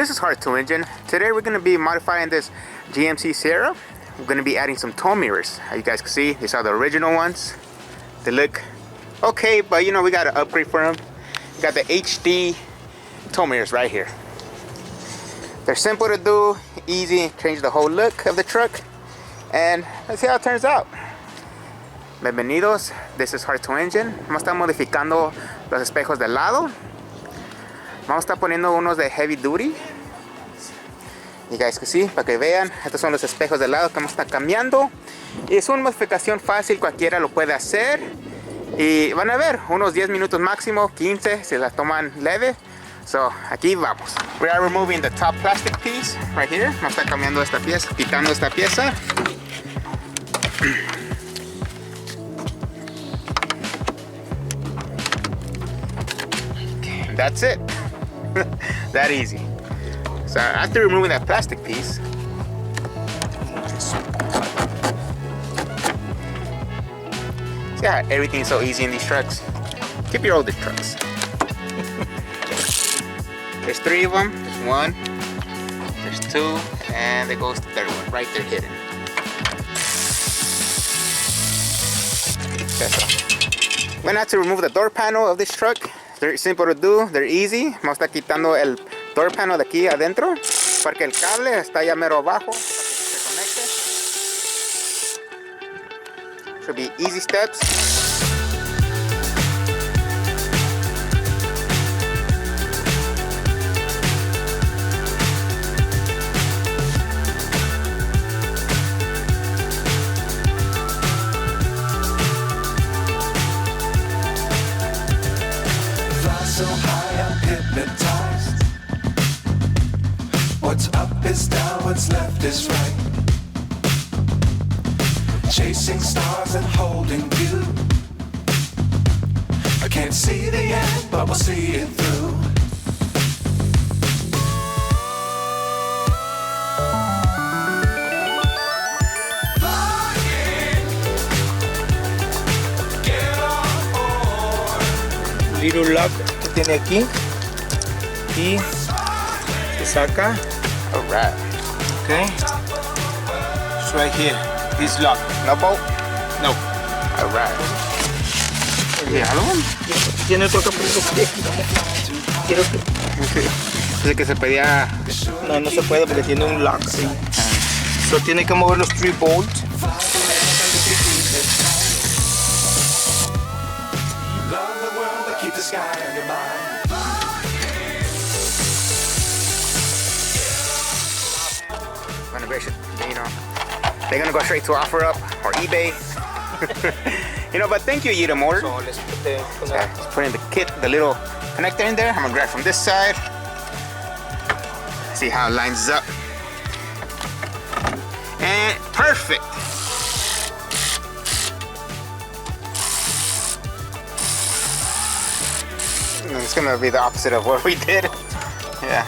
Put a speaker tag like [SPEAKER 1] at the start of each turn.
[SPEAKER 1] This is Hard to Engine. Today we're going to be modifying this GMC Sierra. We're going to be adding some tow mirrors. As you guys can see, these are the original ones. They look okay, but you know, we got to upgrade for them. We got the HD tow mirrors right here. They're simple to do, easy, change the whole look of the truck, and let's see how it turns out. Bienvenidos, this is Hard to Engine. Vamos a estar modificando los espejos del lado. Vamos a estar poniendo unos de heavy duty. You guys can see, para que vean, estos son los espejos del lado que vamos a estar cambiando. Y es una modificación fácil, cualquiera lo puede hacer. Y van a ver, unos 10 minutos máximo, 15, si la toman leve. So, aquí vamos. We are removing the top plastic piece right here. Vamos a estar cambiando esta pieza, quitando esta pieza. Okay, that's it. That easy. So after removing that plastic piece, see how everything is so easy in these trucks? Keep your older trucks. There's 3 of them. There's 1, there's 2, and there goes the 3rd one right there hidden. I'm gonna have to remove the door panel of this truck. They're simple to do, they're easy. Vamos a estar quitando el door panel de aquí adentro porque el cable está ya mero abajo para que se conecte. Should be easy steps.
[SPEAKER 2] So high, I'm hypnotized. What's up is down, what's left is right. Chasing stars and holding you. I can't see the end, but we'll see it through.
[SPEAKER 3] Little lock que tiene aquí y se saca.
[SPEAKER 1] Alright.
[SPEAKER 3] Okay, it's right here. This lock.
[SPEAKER 1] No bolt?
[SPEAKER 3] No.
[SPEAKER 1] Alright. ¿Y algo?
[SPEAKER 3] Tiene otro capítulo. Quiero que.
[SPEAKER 1] Dice que se pedía.
[SPEAKER 3] No, no se puede porque tiene un lock. Sí. So tiene que mover los 3 bolts.
[SPEAKER 2] Keep the sky on your mind.
[SPEAKER 1] Renovation, you know, they're gonna go straight to OfferUp or eBay. You know, but thank you, Yida Motor.
[SPEAKER 3] So let's
[SPEAKER 1] Let's put in the kit, the little connector in there. I'm gonna grab from this side. See how it lines up. And perfect. It's gonna be the opposite of what we did. Yeah.